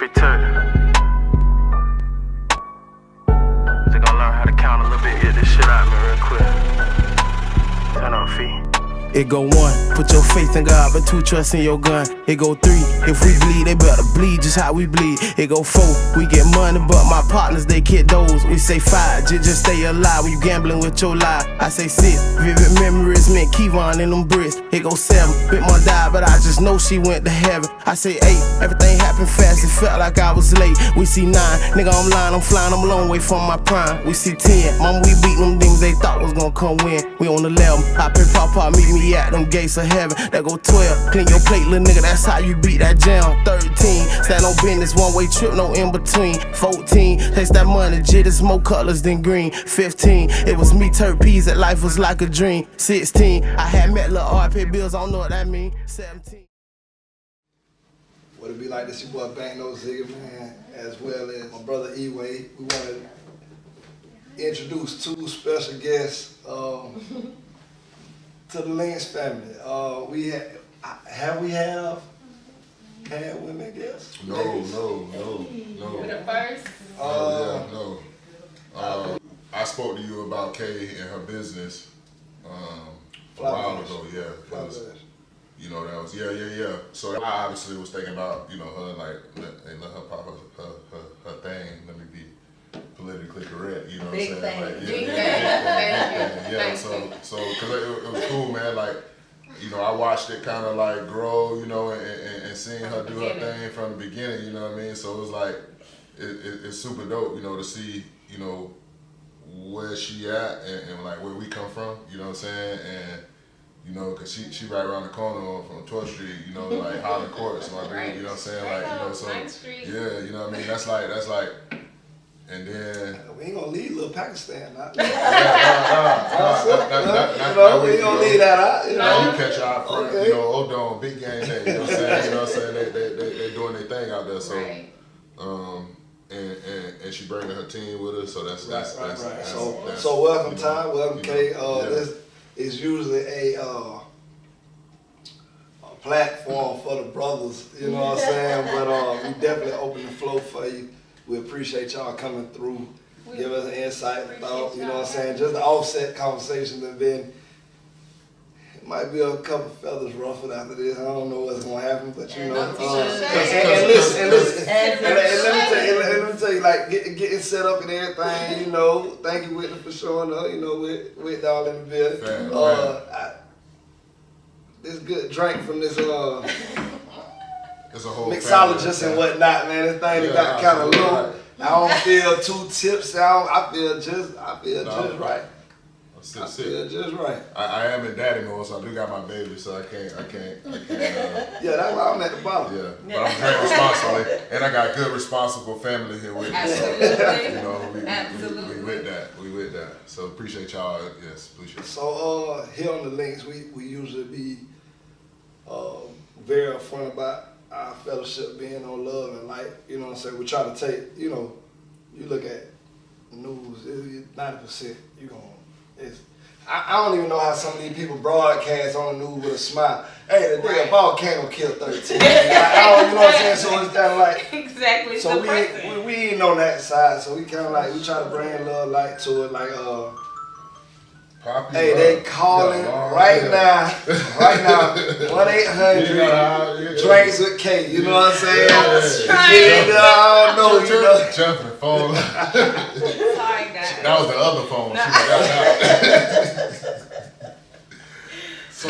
free turd. Just gonna learn how to count a little bit, get this shit out me real quick. Turn on feet. It go 1, put your faith in God, but 2, trust in your gun. It go 3, if we bleed, they better bleed just how we bleed. It go 4, we get money, but my partners, they get those. We say 5, just stay alive when you gambling with your life. I say 6, vivid memories meant Kevon in them bricks. It go 7, bit mom died, but I just know she went to heaven. I say 8, everything happened fast, it felt like I was late. We see 9, nigga I'm lying, I'm flying, I'm a long way from my prime. We see 10, mama we beat them things they thought was gonna come win. We on 11, I pay Papa, meet me at them gates of heaven. That go 12, clean your plate, little nigga, that's how you beat that jam. 13, stand on business, one-way trip, no in between. 14, taste that money, jitters, more colors than green. 15, it was me, turd peas, that life was like a dream. 16, I had met lil' R, pay bills, I don't know what that mean. 17. What it be like, this your boy Banknote Ziggy, man, as well as my brother E-Way. We want to introduce 2 special guests to the Linx family. We have had women guests? No. With the first? No. I spoke to you about Kay and her business a while ago, yeah. You know, that was, yeah. So I obviously was thinking about, you know, her, like, let her pop her thing, let me be politically correct, you know what I'm saying? Thing. Like, Big thing. yeah, so, cause it was cool, man, like, you know, I watched it kind of like grow, you know, and seeing her do her thing from the beginning, you know what I mean? So it was like, it's super dope, you know, to see, you know, where she at and like where we come from, you know what I'm saying? And, you know, cause she right around the corner from 12th Street, you know, like Highland Court, so right. You know what I'm saying? Like, you know, so, yeah, you know what I mean? That's like, and then we ain't gonna leave little Pakistan out. we ain't gonna leave that out. You know, you catch our front, okay. You know, Odom, big game day. You know what I'm saying? You know what I'm saying? They doing their thing out there. So, right. And she bringing her team with her. So that's right. That's, so welcome, you know, Ty. Welcome, Kay. This is usually a platform for the brothers. You know what I'm saying? But we definitely open the floor for you. We appreciate y'all coming through, give us an insight, thought, you know what I'm saying? Just the offset conversations, and then it might be a couple feathers ruffled after this. I don't know what's gonna happen, but you know. And listen, let me tell you, like getting set up and everything, you know. Thank you, Whitney, for showing up, you know, with all in the building. This good drink from this it's a whole mixologist and whatnot, man. This thing got kind of low. Right. I don't feel too tipsy. I feel just right. I feel just right. I am in daddy mode, so I do got my baby, so I can't. Yeah, that's why I'm at the bottom. Yeah, but I'm very responsibly, and I got good, responsible family here with me. Absolutely. So, you know, Absolutely. we with that. So appreciate y'all. Yes, appreciate it. So here on the Linx, we usually be very upfront about our fellowship being on love and light. You know what I'm saying? We try to take, you know, you look at news, 90% you gonna, I don't even know how some of these people broadcast on the news with a smile. Hey, the damn volcano killed 13. You know what I'm saying? So it's kind of like, exactly. So we ain't on that side, so we kind of like, we try to bring love light to it, like, Poppy, hey, they calling right now, 1-800 drinks with K. You know what I'm saying? I don't know, you know. Jumping phone. Sorry, guys. That was the other phone. So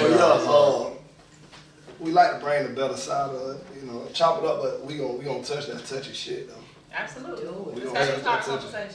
we like to bring the better side of it, you know, chop it up, but we gonna touch that touchy shit though. Absolutely.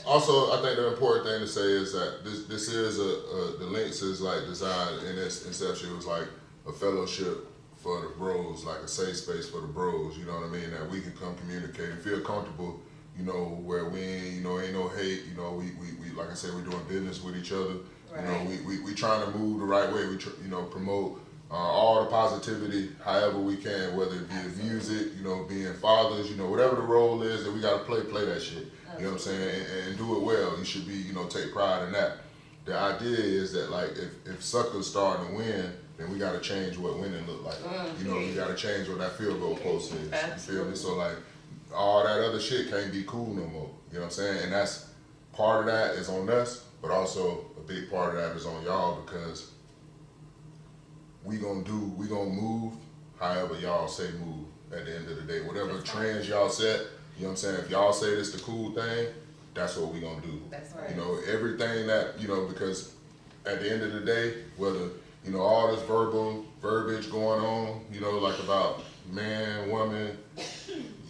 Also, I think the important thing to say is that this is the Linx is like designed in its inception. It was like a fellowship for the bros, like a safe space for the bros. You know what I mean? That we can come communicate and feel comfortable. You know, where we ain't, you know, ain't no hate. You know, we like I said, we're doing business with each other. Right. You know, we trying to move the right way. We you know, promote all the positivity however we can, whether it be the music, you know, being fathers, you know, whatever the role is that we got to play that shit. You know what I'm saying? And do it well. You should be, you know, take pride in that. The idea is that, like, if suckers starting to win, then we got to change what winning look like. You know, we got to change what that field goal post is. You feel me? So, like, all that other shit can't be cool no more. You know what I'm saying? And that's part of that is on us, but also a big part of that is on y'all because we gonna move however y'all say move at the end of the day. Whatever trends y'all set, you know what I'm saying? If y'all say this the cool thing, that's what we gonna do. That's right. You know, everything that, you know, because at the end of the day, whether, you know, all this verbiage going on, you know, like about man, woman,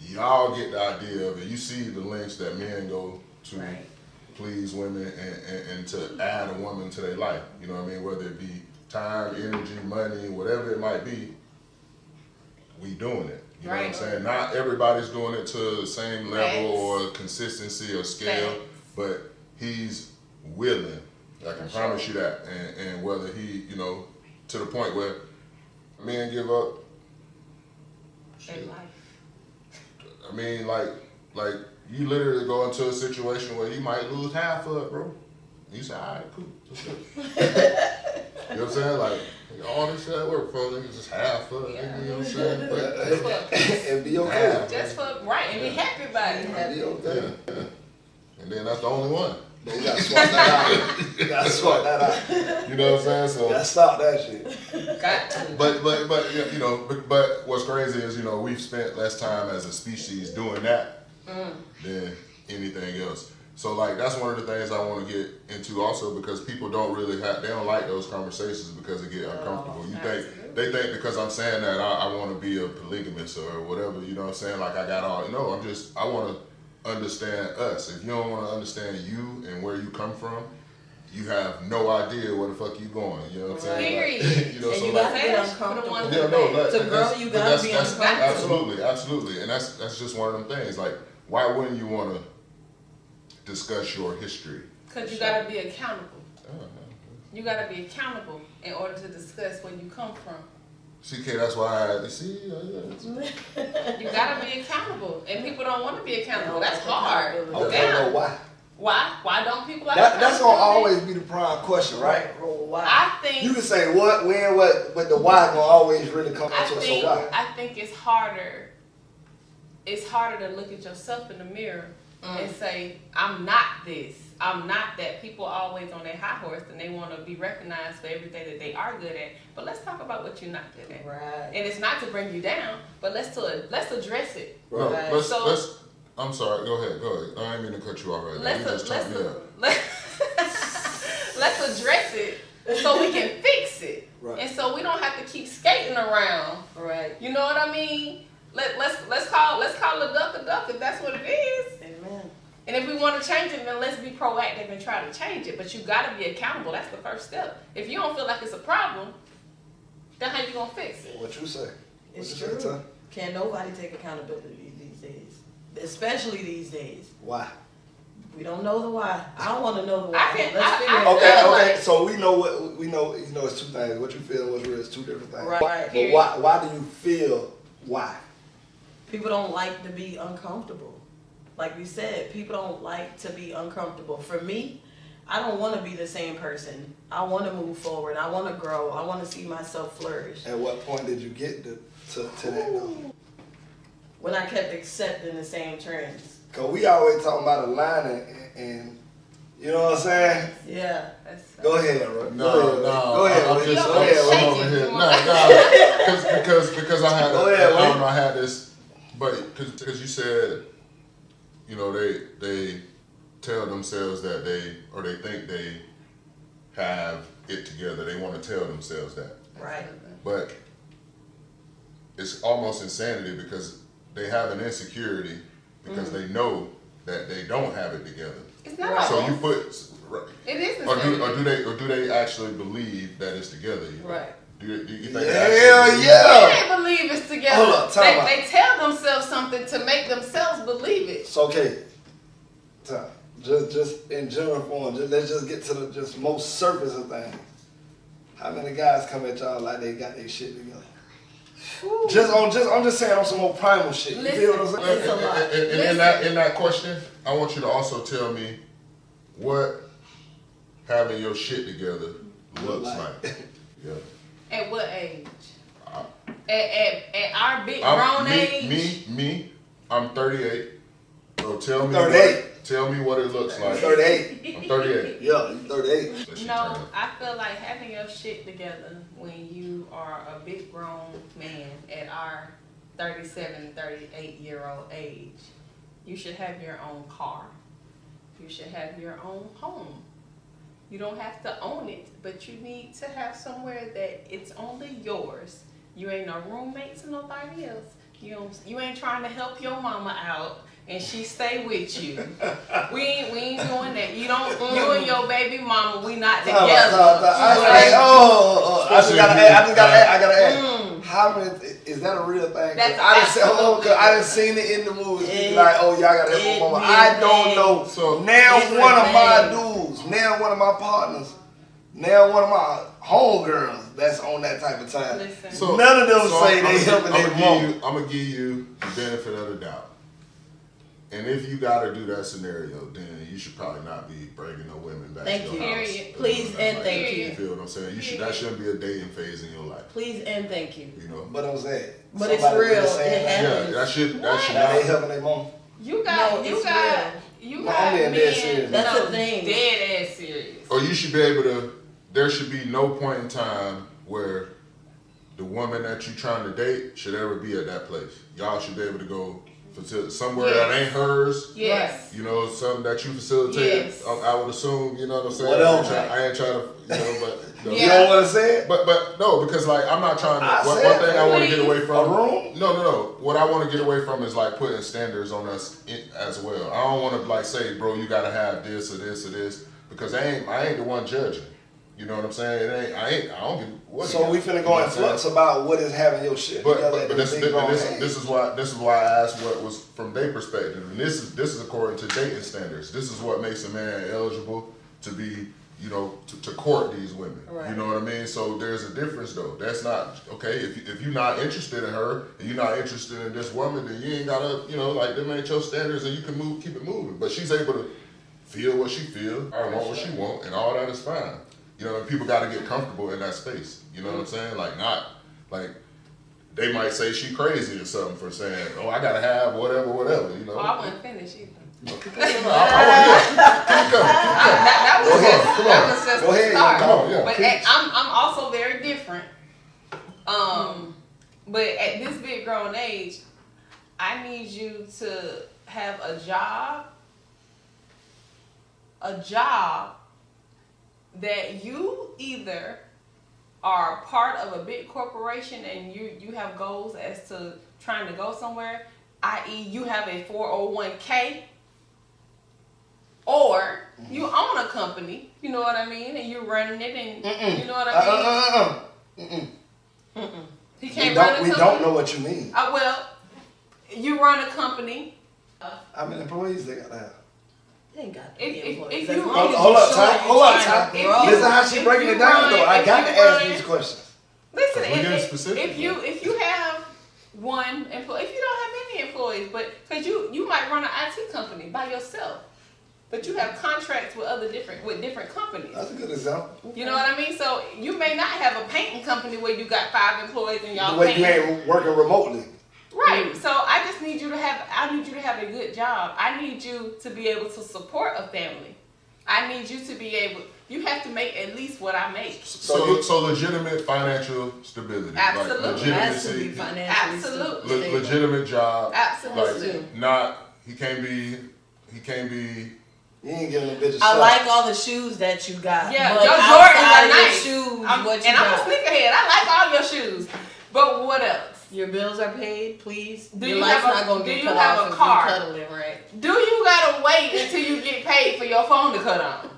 y'all get the idea of it. You see the lengths that men go to please women and to add a woman to their life. You know what I mean? Whether it be time, energy, money, whatever it might be, we doing it. You know what I'm saying? Not everybody's doing it to the same level or consistency or scale, but he's willing. I can promise you that. And whether he, you know, to the point where men give up. In life. I mean, like you literally go into a situation where you might lose half of it, bro. You say, all right, cool, let's go. You know what I'm saying? Like, all this shit at work for niggas just half of it, you know what I'm saying? But, and be okay. Just for, and be happy about it. And be okay. Yeah. And then that's the only one. You gotta swap that out. You gotta swap that out. You know what I'm saying? So you gotta stop that shit. Got to. But you know, but what's crazy is, you know, we've spent less time as a species doing that than anything else. So like that's one of the things I want to get into also because people don't really they don't like those conversations because they get uncomfortable. They think because I'm saying that I want to be a polygamist or whatever, you know what I'm saying? Like I got all, no, I want to understand us. If you don't want to understand you and where you come from, you have no idea where the fuck you going. You know what I'm saying? Period. You know, And so you like, gotta get uncomfortable. yeah, no, like, To grow, you gotta be uncomfortable. Absolutely, and that's just one of them things. Like, why wouldn't you want to discuss your history? Because you gotta be accountable. You gotta be accountable in order to discuss where you come from. CK, that's why You gotta be accountable, and people don't want to be accountable. That's hard. Okay, no, why? Why don't people like That's gonna always be the prime question, right? Why? I think You can say what, when, what, but the why gonna always really come into it. So why? I think it's harder. It's harder to look at yourself in the mirror and say, I'm not this. I'm not that. People are always on their high horse and they want to be recognized for everything that they are good at. But let's talk about what you're not good at. Right. And it's not to bring you down, but let's address it. No, Right. let's. I'm sorry. Go ahead. I didn't mean to cut you off right now. You just talked me up. Let's address it so we can fix it, Right. and so we don't have to keep skating around. Right. You know what I mean? Let's call a duck if that's what it is. Amen. And if we want to change it, then let's be proactive and try to change it. But you got to be accountable. That's the first step. If you don't feel like it's a problem, then how you gonna fix it? What you say? It's What you say, true. Ty? Can't nobody take accountability these days. Especially these days. Why? We don't know the why. I don't want to know the why. I can- Let's figure I- it Okay, out. okay. like- So we know what we know. You know, it's two things. What you feel and what's real is two different things. Right. But why do you feel why? People don't like to be uncomfortable. Like we said, people don't like to be uncomfortable. For me, I don't want to be the same person. I want to move forward. I want to grow. I want to see myself flourish. At what point did you get to that though? When I kept accepting the same trends. Cause we always talking about aligning and you know what I'm saying? Yeah. Go ahead, bro. No, Go ahead. I'm Willie. just Go ahead. shake Willie. over it. here. No, because I had Go ahead, I don't Willie. know, I had this, but because you said, you know, they tell themselves that they think they have it together. They want to tell themselves that, Right. but it's almost insanity because they have an insecurity because they know that they don't have it together. It's not. So you put, It is. or do they actually believe that it's together? You know? Right. Do you think Hell they actually yeah. They believe it's together. Hold up, time out. They tell themselves something to make themselves believe it. It's okay. Tom, just in general form, let's just get to the just most surface of things. How many guys come at y'all like they got their shit together? I'm just saying on some more primal shit. You feel what I'm saying? It's a lot. And in that question, I want you to also tell me what having your shit together looks like. Yeah. At what age? At our big grown age? Me, I'm 38. So tell me 38. Tell me what it looks like. 38. I'm 38. Yeah, you 38. No, I feel like having your shit together when you are a big grown man at our 37, 38-year-old age, you should have your own car. You should have your own home. You don't have to own it, but you need to have somewhere that it's only yours. You ain't no roommates or nobody else. You ain't trying to help your mama out and she stay with you. We ain't doing that. You and your baby mama, we not together. I just gotta ask. How many? Is that a real thing? I didn't seen it in the movies. Like, oh, y'all gotta help my mama. I don't know. So now one of my dudes, now one of my partners, now one of my homegirls that's on that type of time. So none of them say they helping their mama. I'm gonna give you the benefit of the doubt. And if you gotta do that scenario, then you should probably not be bringing no women back to your house. Please and thank you. You feel what I'm saying? That shouldn't be a dating phase in your life. Please and thank you. You know. But I'm saying. But it's real. It happens. Yeah, that should not. They helping their mama. You got men. That's the thing. Dead ass serious. Or you should be able to. There should be no point in time where the woman that you're trying to date should ever be at that place. Y'all should be able to go somewhere that ain't hers. Yes. You know, something that you facilitate. Yes. I would assume, you know what I'm saying? What else? I ain't trying to, but. You don't want to say it? But no, because like I'm not trying to. One thing I want to get away from. A room? No. What I want to get away from is like putting standards on us as well. I don't want to like say, bro, you gotta have this or this or this, because I ain't the one judging. You know what I'm saying? I don't give what. So we finna go in flux about what is having your shit. But this is why I asked what was from their perspective, and this is according to dating standards. This is what makes a man eligible to be, you know, to court these women. Right. You know what I mean? So there's a difference though. That's not okay. If you're not interested in her and you're not interested in this woman, then you ain't gotta, you know, like them ain't your standards, and you can keep it moving. But she's able to feel what she feel, or want what she want, and all that is fine. You know, and people got to get comfortable in that space. You know what I'm saying? Like, not, like, they might say she crazy or something for saying, oh, I got to have whatever, you know. Oh, I wasn't finished either. That was just the start. But I'm also very different. But at this big grown age, I need you to have a job that you either are part of a big corporation and you have goals as to trying to go somewhere, i.e. you have a 401k, or you own a company, you know what I mean, and you're running it, and you know what I mean? He can't run a company? We don't know what you mean. Well, you run a company. How many employees they got to have? They ain't got hold up, time. Listen how she breaking it down though. I got to ask these questions. Listen, if you have one employee, if you don't have many employees, but because you might run an IT company by yourself, but you have contracts with different companies. That's a good example. You know what I mean? So you may not have a painting company where you got 5 employees and y'all the way painting. you ain't working remotely. Right. So I just need you to have a good job. I need you to be able to support a family. I need you to be able. You have to make at least what I make. So legitimate financial stability. Absolutely. Like legitimacy. Absolutely. Legitimate job. Absolutely. Like not. He can't be. You ain't giving a bitch a shot. I like all the shoes that you got. Yeah, but your Jordans are nice. Shoes, I'm a sneakerhead. I like all your shoes. But what else? Your bills are paid, please. Do your you life's have not gonna do get you cut have off a if car? you cuddling, right? Do you gotta wait until you get paid for your phone to cut on?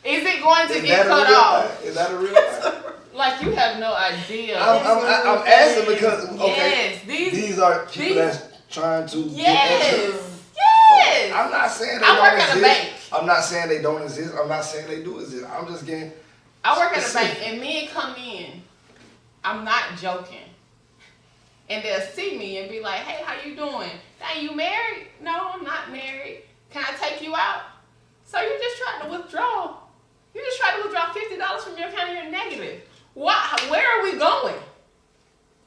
Is it going to get cut off? Is that a real thing? Like you have no idea. I'm asking because yes, these are people that's trying to get Yes. I'm not saying they I work don't at a exist. bank. I'm not saying they don't exist. I'm not saying they do exist. I'm just getting. I work at a bank and men come in. I'm not joking. And they'll see me and be like, hey, how you doing? Dang, you married? No, I'm not married. Can I take you out? So you just tried to withdraw. You just tried to withdraw $50 from your account and you're negative. Where are we going?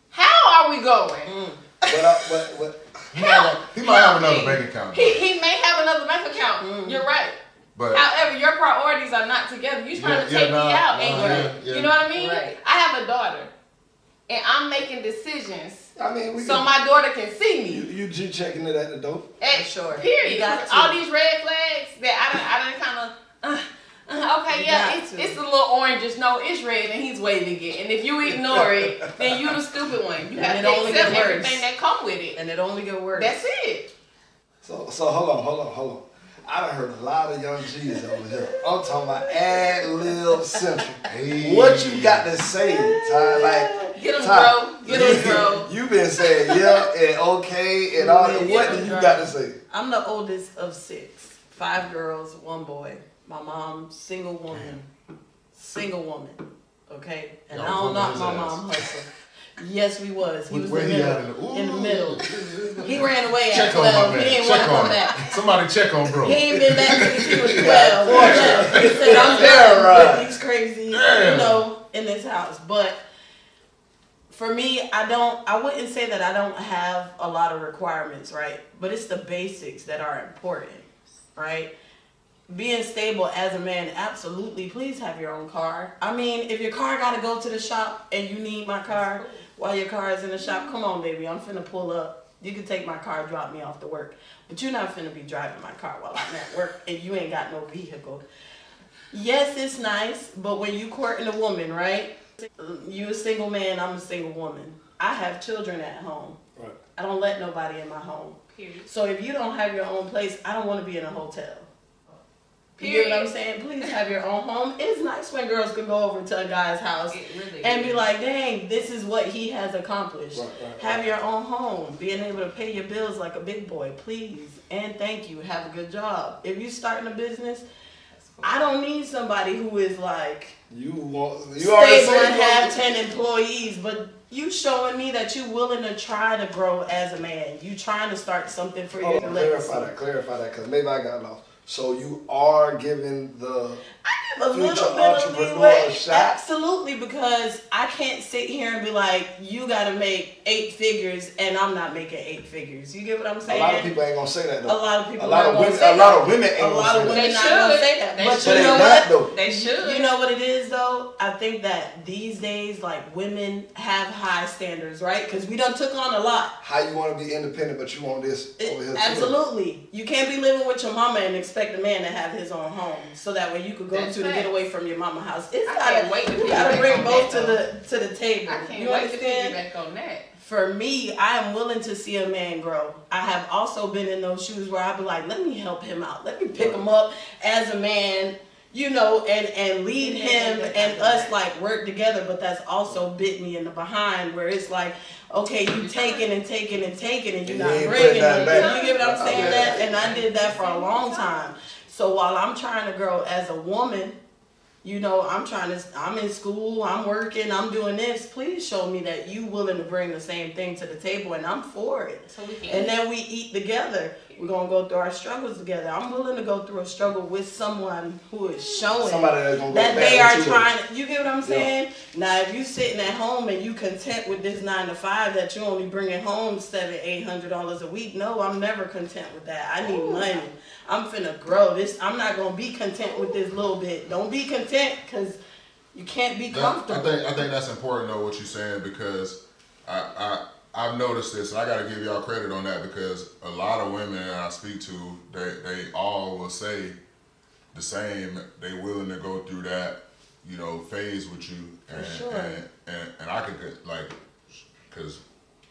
How are we going? But He might have another bank account. He may have another bank account. Mm-hmm. You're right. But however, your priorities are not together. You're trying to take me out, and you know what I mean? Right. I have a daughter, and I'm making decisions I mean, so my daughter can see me. You checking it at the door? And sure. Period. You got to. All these red flags that I done kind of. Okay, yeah, it's a little orangish. No, it's red, and he's waving it. And if you ignore it, then you the stupid one. You have to accept everything that come with it. And it only get worse. That's it. So hold on. I done heard a lot of young G's over here. I'm talking about ad-lib central. Hey. What you got to say, Ty? Like, Get him, Ty, bro. Get him, bro. You been saying yeah and okay and all that. What do you got to say? I'm the oldest of 6. 5 girls, 1 boy. My mom, single woman. Okay? And I don't knock my mom hustle. Yes, we was. He was in the middle. He ran away at 12. He didn't want to come back. Somebody check on bro. He ain't been back since he was 12. He said, I'm done with these crazy, in this house. But for me, I wouldn't say that I don't have a lot of requirements, right? But it's the basics that are important, right? Being stable as a man, absolutely. Please have your own car. I mean, if your car got to go to the shop and you need my car while your car is in the shop, come on, baby. I'm finna pull up. You can take my car, drop me off to work. But you're not finna be driving my car while I'm at work and you ain't got no vehicle. Yes, it's nice, but when you courting a woman, right? You a single man, I'm a single woman. I have children at home. Right. I don't let nobody in my home. Period. So if you don't have your own place, I don't want to be in a hotel. You get what I'm saying? Please have your own home. It's nice when girls can go over to a guy's house and be like, dang, this is what he has accomplished. Right. Have your own home. Being able to pay your bills like a big boy, please. And thank you. Have a good job. If you're starting a business, I don't need somebody who is like You stable and have 10 employees, but you showing me that you willing to try to grow as a man. You trying to start something for your legacy. Clarify that, because maybe I got lost. So you are giving the a little future bit of entrepreneur leeway. a shot? Absolutely, because I can't sit here and be like, you gotta make 8 figures and I'm not making 8 figures. You get what I'm saying? A lot of people ain't gonna say that though. A lot of people a lot of women ain't gonna say that. A lot of women not gonna say that. But you know what? They should. You know what it is though? I think that these days, like, women have high standards, right? Because we done took on a lot. How you want to be independent, but you want this over here? Absolutely. You can't be living with your mama and expect a man to have his own home, so that way you could go to get away from your mama house. You gotta bring both to the table. I can't you wait understand? to piggyback on that. For me, I am willing to see a man grow. I have also been in those shoes where I be like, let me help him out. Let me pick him up as a man, and lead him and us like work together. But that's also bit me in the behind where it's like, okay, you taking and taking and taking and you're not bringing it. You get what I'm saying? And I did that for a long time. So while I'm trying to grow as a woman, I'm in school, I'm working, I'm doing this. Please show me that you willing to bring the same thing to the table, and I'm for it. So we can. And then we eat together. We're gonna go through our struggles together. I'm willing to go through a struggle with someone who is showing that they are trying. You get what I'm saying? Yeah. Now, if you sitting at home and you content with this 9 to 5 that you only bringing home $700-800 a week, no, I'm never content with that. I need money. I'm finna grow this. I'm not gonna be content with this little bit. Don't be content, because you can't be comfortable. I think that's important though, what you're saying, because I've noticed this, and I got to give y'all credit on that, because a lot of women that I speak to, they all will say the same. They willing to go through that, phase with you, and I could because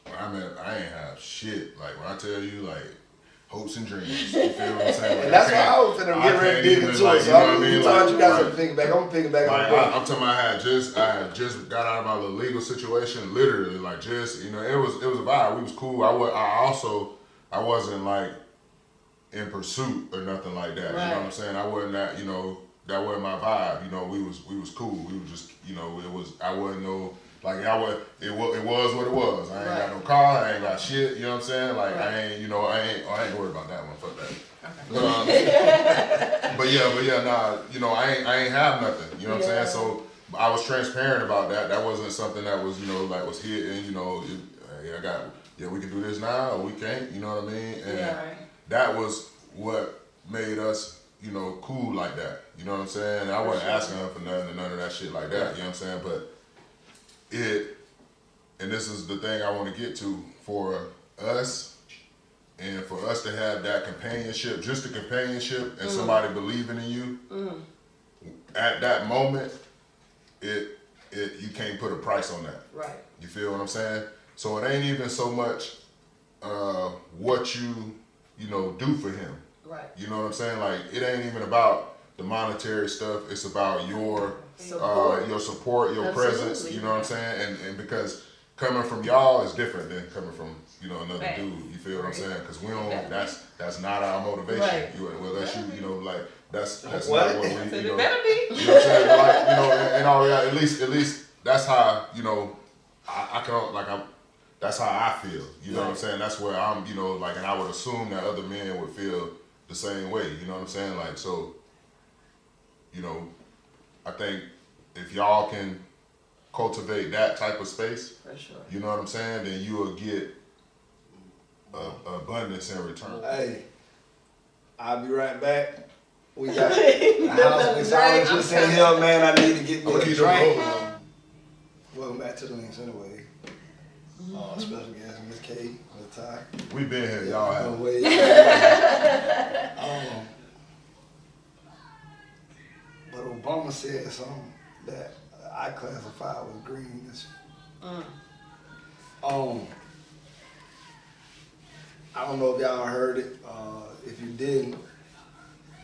when I ain't have shit. Like when I tell you, like, hopes and dreams. You feel what I'm saying? Like, and that's why I was finna get ready to dig into it. So you guys to piggyback. I'm gonna piggyback on that. I'm talking about I had just got out of my little legal situation, literally, like, just, it was a vibe. We was cool. I wasn't like in pursuit or nothing like that. Right. You know what I'm saying? I wasn't that, that wasn't my vibe. We was cool. We was just, I wasn't no, like, it was what it was. I ain't got no car, I ain't got shit, you know what I'm saying? Like, I ain't worried about that one, fuck that. Okay. But yeah, I ain't have nothing, you know what I'm saying? So I was transparent about that. That wasn't something that was, was hidden, I got yeah, we can do this now or we can't, you know what I mean? And Yeah. that was what made us, you know, cool like that. You know what I'm saying? I wasn't asking her for nothing and none of that shit like that, you know what I'm saying? But and this is the thing I want to get to, for us and for us to have that companionship, just the companionship and somebody believing in you, at that moment, you can't put a price on that. Right. You feel what I'm saying? So it ain't even so much what you know, do for him. Right. You know what I'm saying? Like, it ain't even about the monetary stuff. It's about your support, your Absolutely. Presence. You know what I'm saying? And because coming from y'all is different than coming from, you know, another dude. You feel what I'm saying? Because we don't. That's not our motivation. Right. Well, that's you know, like that's not What? what we. You know, It better be. you know what I'm saying? But like, you know, in all reality, at least that's how, you know, I can, like, that's how I feel. You know what I'm saying? That's where I'm, you know, like, and I would assume that other men would feel the same way. You know what I'm saying? Like, so, you know, I think if y'all can cultivate that type of space, For sure. you know what I'm saying, then you will get abundance in return. Hey, I'll be right back. We got a house mixologist in here, man. I need to get me a drink. Welcome back to the Linx anyway. Special guest, Miss K, Miss Ty. We been here, y'all have. But Obama said something that I classify with greenness. I don't know if y'all heard it. If you didn't,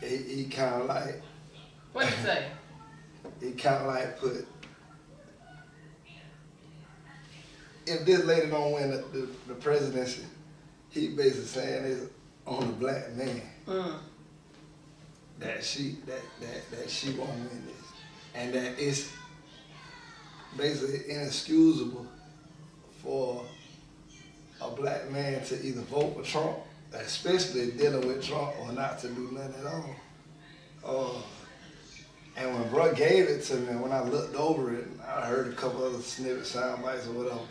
he kind of like. What you say? He kind of like put. If this lady don't win the presidency, he basically saying it's on the black man that she won't win this, and that it's basically inexcusable for a black man to either vote for Trump, especially dealing with Trump, or not to do nothing at all. And when bro gave it to me, when I looked over it, I heard a couple other snippet sound bites or whatever.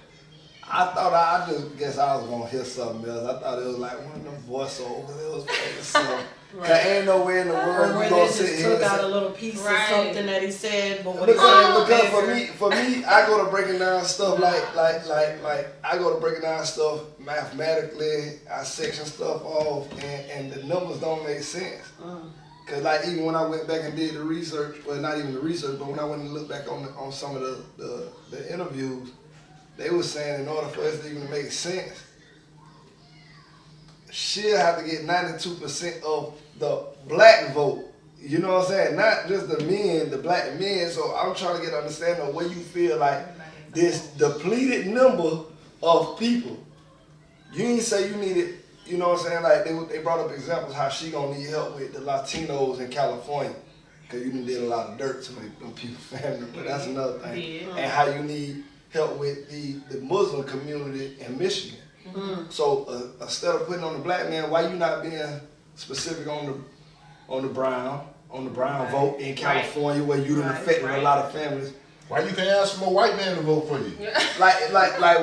I just guess I was gonna hear something else. I thought it was like one of them voiceovers. It was fucking something. Cause ain't no way in the world we gonna sit here. Took out a little piece of something that he said, but what because for me, I go to breaking down stuff like I go to breaking down stuff mathematically. I section stuff off, and the numbers don't make sense. Cause like even when I went back and did the research, well not even the research, but when I went and looked back on some of the interviews, they were saying in order for us to even make sense, she'll have to get 92% of the black vote. You know what I'm saying? Not just the men, the black men. So I'm trying to get an understanding of where you feel like this depleted number of people. You ain't say you needed, you know what I'm saying? Like they brought up examples how she gonna need help with the Latinos in California. Cause you done did a lot of dirt to them people family, but that's another thing. Yeah. And how you need help with the Muslim community in Michigan. So instead of putting on the black man, why you not being specific on the brown vote in California, where you done affected a lot of families? Why you can't ask for a white man to vote for you? Like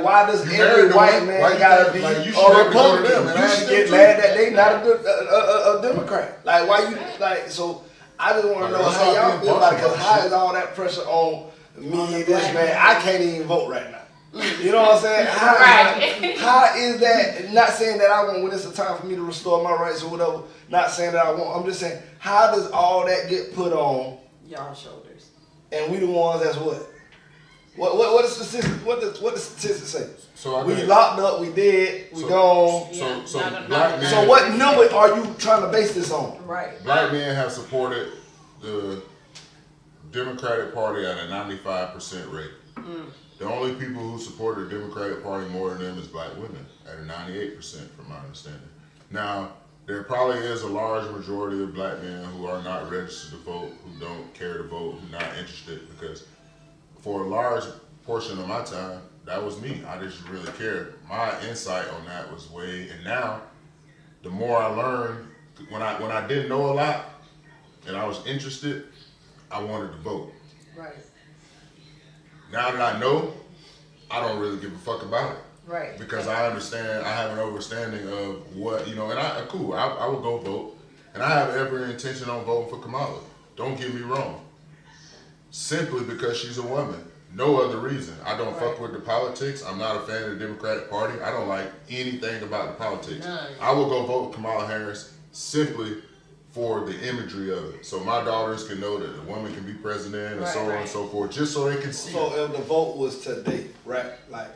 why does every white man gotta be a Republican? You should get mad that they not a Democrat. Like why you like so? I just want to know how y'all feel about it, because how is all that pressure on me, this man? I can't even vote right now. You know what I'm saying? How is that? Not saying that I won't when it's a time for me to restore my rights or whatever. Not saying that I won't. I'm just saying, how does all that get put on y'all shoulders? And we the ones that's what? What the statistics? What the statistics say? So we locked up, we dead, we gone. So black men. So what number are you trying to base this on? Right. Black men have supported the Democratic Party at a 95% rate. The only people who support the Democratic Party more than them is black women at a 98%, from my understanding. Now, there probably is a large majority of black men who are not registered to vote, who don't care to vote, who are not interested, because for a large portion of my time, that was me. I didn't really care. My insight on that was and now, the more I learned, when I didn't know a lot and I was interested, I wanted to vote. Right. Now that I know, I don't really give a fuck about it. Right. Because I understand, I have an understanding of what, you know, and I would go vote. And I have every intention on voting for Kamala. Don't get me wrong. Simply because she's a woman. No other reason. I don't fuck with the politics. I'm not a fan of the Democratic Party. I don't like anything about the politics. I will go vote with Kamala Harris simply for the imagery of it. So my daughters can know that a woman can be president and so on and so forth, just so they can see So it. if the vote was today, right? Like,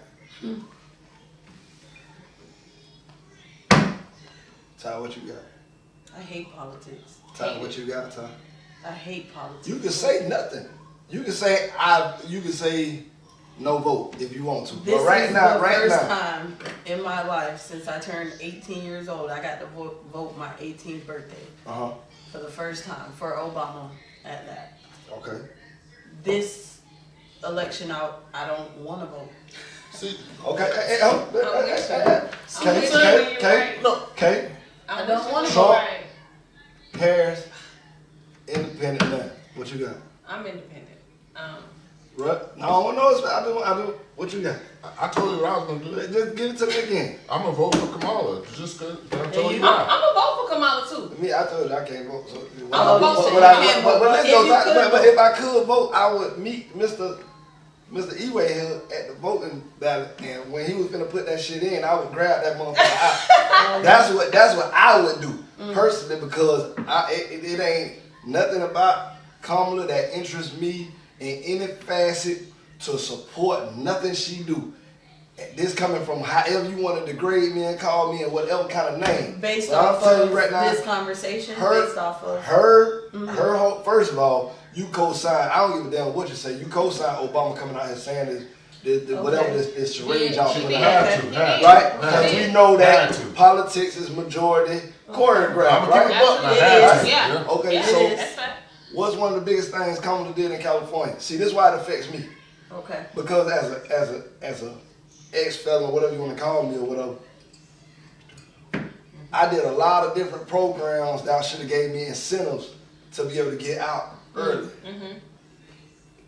Ty, what you got? I hate politics. Ty, what you got, Ty? I hate politics. You can say nothing. You can say you can say no vote if you want to. This but right is now, the right first now, time in my life since I turned 18 years old, I got to vote my 18th birthday for the first time for Obama at that. Okay. This election out, I don't want to vote. See, Okay. Okay. I don't want to Trump, vote. Harris, independent man. What you got? I'm independent. Right? No, I don't know. I do. What you got? I told you what I was gonna do. Just give it to me again. I'm gonna vote for Kamala just because I told you I'm why. gonna vote for Kamala too. Me, I told you I can't vote. So, I'm a vote. but if I could vote, I would meet Mr. Eway here at the voting ballot, and when he was gonna put that shit in, I would grab that motherfucker out. That's what I would do personally, because it ain't nothing about Kamala that interests me in any facet to support nothing she do. This coming from however you want to degrade me and call me and whatever kind of name. Based but off I'm telling of you right now, this conversation, her, based off of her whole, first of all, you co-sign, I don't give a damn what you say, you co-sign Obama coming out here saying this whatever this charade y'all putting out. Right? Because we know that politics is majority choreographed, right? Okay, so what's one of the biggest things Kamala did in California? See, this is why it affects me. Okay. Because as a ex-felon, whatever you want to call me or whatever, I did a lot of different programs that should have gave me incentives to be able to get out early.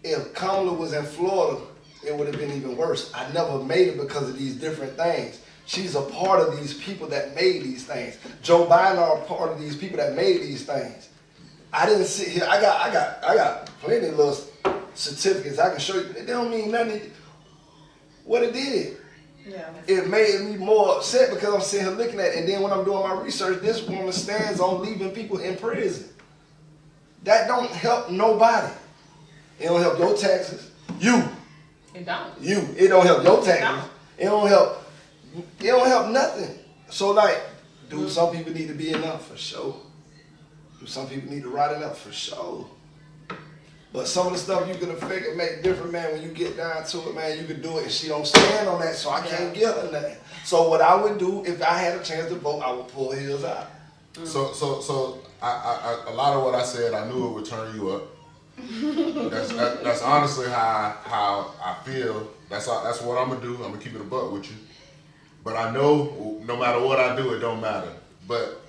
If Kamala was in Florida, it would have been even worse. I never made it because of these different things. She's a part of these people that made these things. Joe Biden are a part of these people that made these things. I didn't sit here. I got plenty of little certificates I can show you. They don't mean nothing. What it did. Yeah. It made me more upset because I'm sitting here looking at it. And then when I'm doing my research, this woman stands on leaving people in prison. That don't help nobody. It don't help your taxes. It don't. It don't help your taxes. It don't help nothing. So like, do some people need to be enough? For sure. Do some people need to write it up? For sure. But some of the stuff you can affect and make different, man, when you get down to it, man, you can do it, and she don't stand on that, so I can't give her nothing. So what I would do, if I had a chance to vote, I would pull his out. So I a lot of what I said, I knew it would turn you up. That's honestly how I feel. That's what I'm gonna do. I'm gonna keep it a buck with you. But I know no matter what I do, it don't matter. But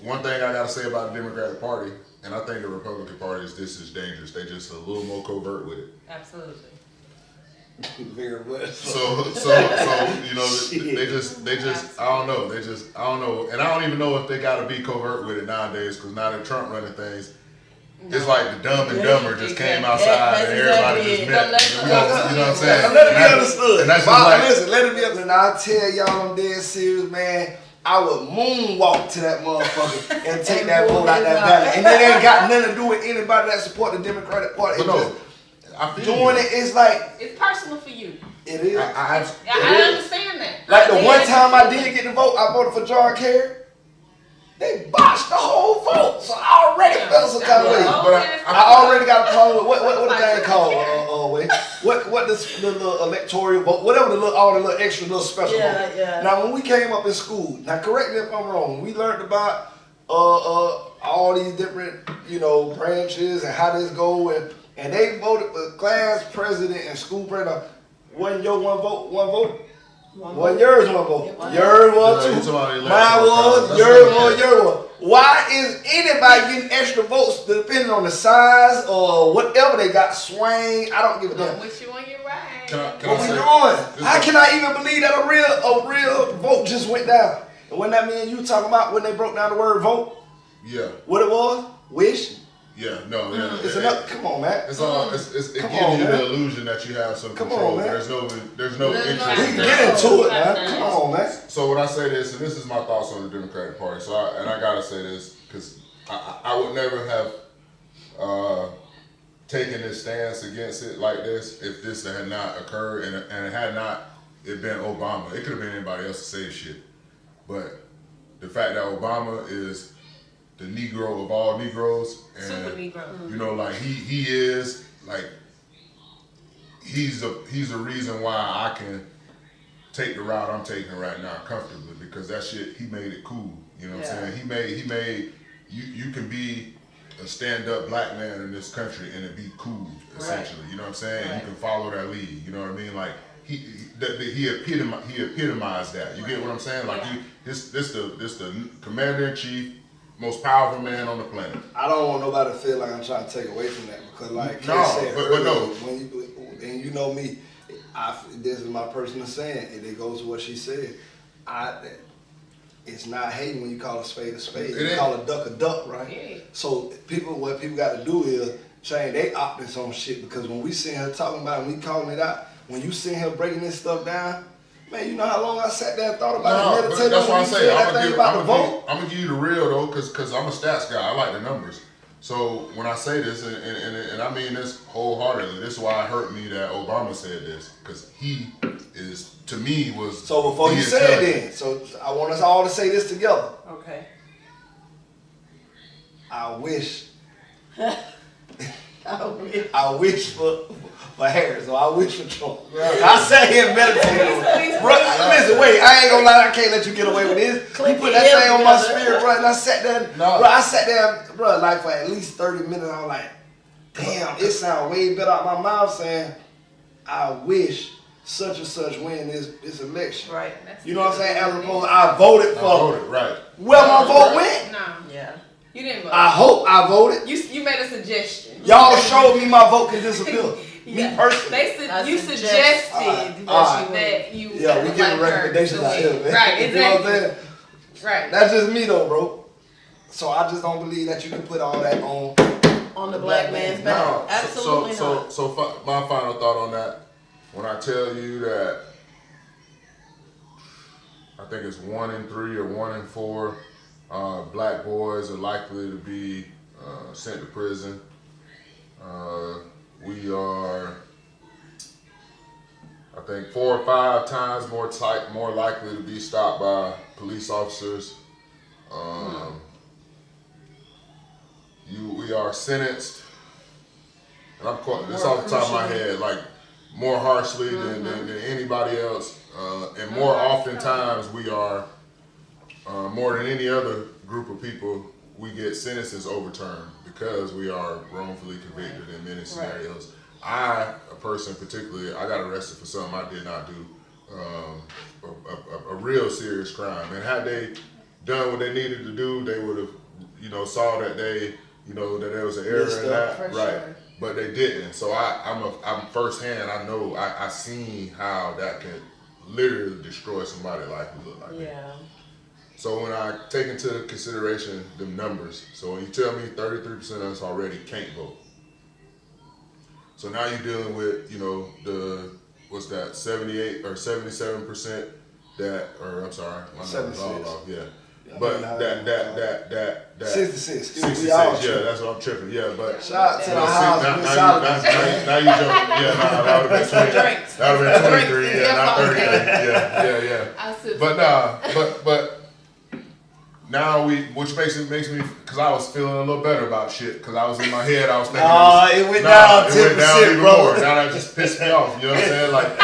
one thing I gotta say about the Democratic Party, and I think the Republican Party, is this is dangerous. They just a little more covert with it. Absolutely. Very much. So you know, they just I don't know, and I don't even know if they gotta be covert with it nowadays, because now that Trump running things, it's like the Dumb and Dumber just came outside and everybody just met. You know what I'm saying? Let it be understood. And that's Bob, just listen, let it be understood. And I'll tell y'all I'm dead serious, man. I would moonwalk to that motherfucker and take that vote out that ballot. And it ain't got nothing to do with anybody that support the Democratic Party. I feel doing it, it's like it's personal for you. It is. I understand that. Like the one time I did get the vote, I voted for John Kerry. They botched the whole vote, so I already felt some kind of way. But I already got a problem with what the thing called. What the little electoral vote, whatever all the little extra little special vote. Yeah. Now when we came up in school, now correct me if I'm wrong, we learned about all these different branches and how this go, and they voted for class president and school president. Wasn't your one vote? Wasn't yours one vote? Yours was two. Mine was, yours was, yours was. Why is anybody getting extra votes depending on the size or whatever they got swing? I don't give a damn. I'm with you on your ride. Can What I we say, doing? How can I even believe that a real vote just went down? And when that me and you talking about when they broke down the word vote? yeah, What it was? Wish? yeah, no, yeah, It's enough. Come on, man. It's all. It Come gives on, you man. the illusion that you have some Come control. on, man. There's no There's no interest. We in can that. get into it, man. Come on, man. So when I say this, and this is my thoughts on the Democratic Party, so I gotta say this because I would never have taken this stance against it like this if this had not occurred and it had not been Obama. It could have been anybody else to say this shit, but the fact that Obama is the Negro of all Negroes, and Super Negro. you know, like he is like he's a reason why I can take the route I'm taking right now comfortably, because that shit, he made it cool. You know what I'm saying? He made you can be a stand-up black man in this country and it be cool, essentially. You know what I'm saying? You can follow that lead. You know what I mean? Like he epitomized that. You get what I'm saying? Like this the commander-in-chief, most powerful man on the planet. I don't want nobody to feel like I'm trying to take away from that, because like No, Kay said but earlier, no. when you, and you know me, this is my personal saying, and it goes to what she said. It's not hating when you call a spade a spade. You call a duck, right? Yeah. So what people got to do is change their optics on shit, because when we sitting here talking about it, and we calling it out, when you sitting here breaking this stuff down, man, you know how long I sat there and thought about it, meditated that's on why I when you say said that thing about the vote. I'm gonna give you the real though, cause I'm a stats guy. I like the numbers. So when I say this, and I mean this wholeheartedly, this is why it hurt me that Obama said this, because he is, to me, was. So before you say it then, so I want us all to say this together. Okay. I wish I wish. for Harris, or I wish for Trump. I sat here and meditated. Bro, listen, wait, I ain't gonna lie, I can't let you get away with this. You put that thing on my spirit, bro, and I sat there, bro, like for at least 30 minutes, I was like, damn, it sounds way better out my mouth saying, I wish such and such win this election. Right. You know what I'm saying? As opposed to I voted for. I voted, right. Where my vote went? No. Yeah. You didn't vote. I hope I voted. You made a suggestion. Y'all showed me my vote can disappear. Yeah. Me personally. You suggested that you Yeah, we giving recommendations out here, man. Right, You know what I'm exactly. saying? Right. That's just me though, bro. So I just don't believe that you can put all that on the black man's back. No. Absolutely not. So my final thought on that, when I tell you that I think it's 1 in 3 or 1 in 4 black boys are likely to be sent to prison. We are, I think, 4 or 5 times more likely to be stopped by police officers. We are sentenced, and I'm quoting this off the top of my head, like more harshly than anybody else, and more oftentimes we are more than any other group of people. We get sentences overturned because we are wrongfully convicted in many scenarios. I, a person particularly, I got arrested for something I did not do, a real serious crime. And had they done what they needed to do, they would have, saw that that there was an error in that, right? Sure. But they didn't. So I'm firsthand. I know. I seen how that can literally destroy somebody's life who look like me. Yeah. So when I take into consideration the numbers, so when you tell me 33% of us already can't vote, so now you're dealing with, the, what's that, 78 or 77% that, or I'm sorry, my number's all off, yeah. But that 66. 66, yeah, that's what I'm tripping, yeah, but. Shout out to the house. Now you jumping, yeah, that would have been 23, yeah, not 33, yeah. But now which makes me, because I was feeling a little better about shit, because I was in my head, I was thinking. It went down 10%, even bro. more. Now that just pissed me off, you know what I'm saying? Like,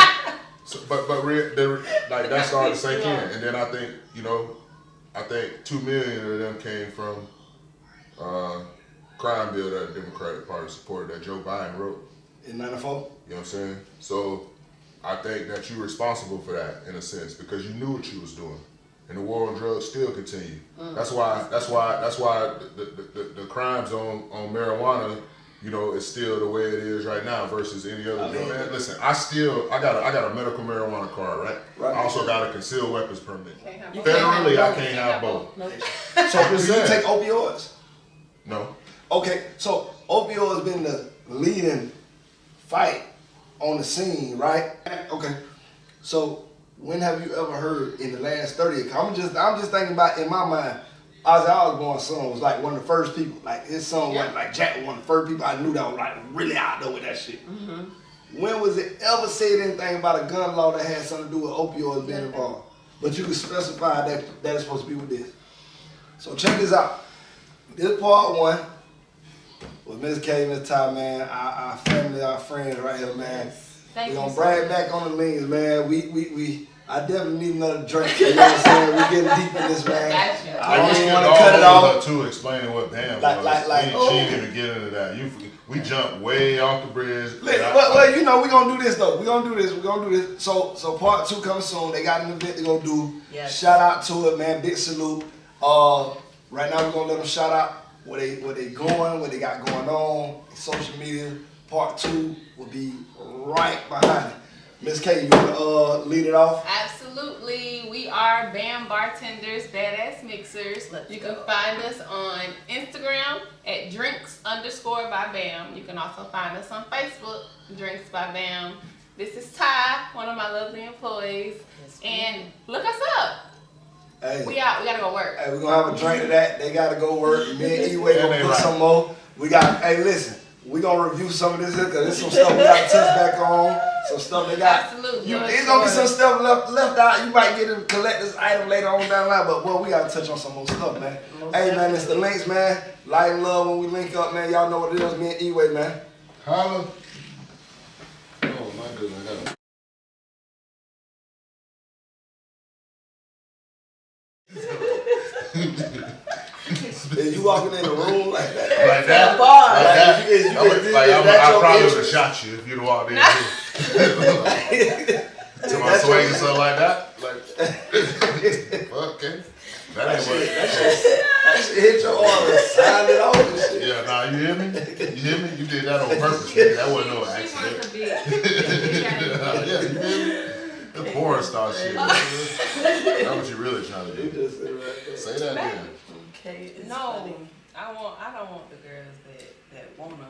like that started to sink in, and then I think, I think 2 million of them came from crime bill that the Democratic Party supported that Joe Biden wrote. In 94? You know what I'm saying? So I think that you're responsible for that in a sense, because you knew what you was doing. and the war on drugs still continue. That's why the crimes on marijuana, you know, is still the way it is right now versus any other drug. Man, listen, I got a medical marijuana card, right? I also got a concealed weapons permit. Federally, I can't have both. No. So do you take opioids? No. Okay, so opioids been the leading fight on the scene, right? Okay, so when have you ever heard in the last 30? I'm just thinking about, in my mind, Ozzy Osbourne's son was like one of the first people. Like his son wasn't like Jack was one of the first people I knew that was like really out there with that shit. When was it ever said anything about a gun law that had something to do with opioids being involved? But you could specify that it's supposed to be with this. So check this out. This part one with Miss K, Miss Ty, man, our family, our friends right here, man. We're gonna brag back on the Linx, man. I definitely need another drink, you know what I'm saying? We getting deep in this, man. I don't even want to cut it off. Too, explaining what B.A.M was. She didn't even get into that. We jumped way off the bridge. Well, you know, we're gonna do this though. We're gonna do this. So part 2 coming soon. They got an event they're gonna do. Yes. Shout out to it, man. Big salute. Right now we're gonna let them shout out where they going, what they got going on, social media. Part 2 will be right behind it. Miss K, you wanna lead it off? Absolutely. We are B.A.M Bartenders, Badass Mixers. You can find us on Instagram at drinks_by B.A.M. You can also find us on Facebook, Drinks by B.A.M. This is Ty, one of my lovely employees. And look us up. Hey, we gotta go work. Hey, we're gonna have a drink of that. They gotta go work. Me and E-Way gonna put some more. Hey, listen, we gonna review some of this here because there's some stuff we gotta touch back on. Some stuff they got. Absolutely. There's gonna be some stuff left out. You might get a collector's item later on down the line, but well, we gotta touch on some more stuff, man. Hey, man, it's the Linx, man. Light and love when we link up, man. Y'all know what it is, me and E-Way, man. Holla. Oh my goodness. Is you walking in the room like that? Like that? I probably would have shot you if you'd have walked in here. To my swing or something like that? Okay. That ain't what. That shit hit your arm and signed it off and shit. Yeah, nah, you hear me? You hear me? You did that on purpose, nigga. That wasn't no accident. Yeah, you hear me? The porn star shit. That's what you really trying to do. Say that again. No, I don't want the girls that wanna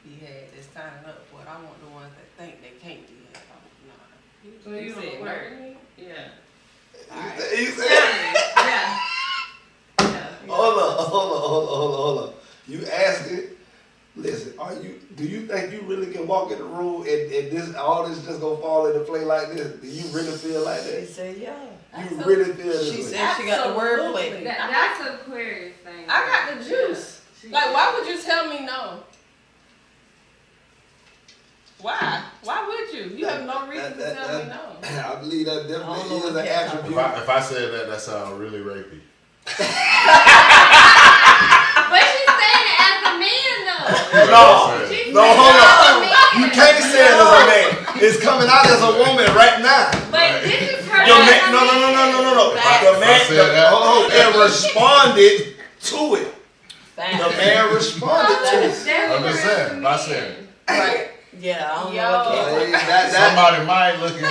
be had that's signing up for it. I want the ones that think they can't be had. No. So you said don't work? me? Yeah. You said Yeah. Hold on. You asked it. Listen, do you think you really can walk in the room and all this just gonna fall into play like this? Do you really feel like that? She said, yeah. You really feel this She way? said she got the wordplay. That's an Aquarius thing. I got the juice. Like, why would you tell me no? Why? Why would you? You have no reason to tell me no. I believe that definitely is an attribute. If I said that sounds really rapey. But she's saying it as a man, though. No, hold on. You can't say it as a man. It's coming out as a woman right now. But this is her. No. The man responded to it. The man responded to it. I'm just saying. I said. Right. Yeah, I don't know what somebody might look at me.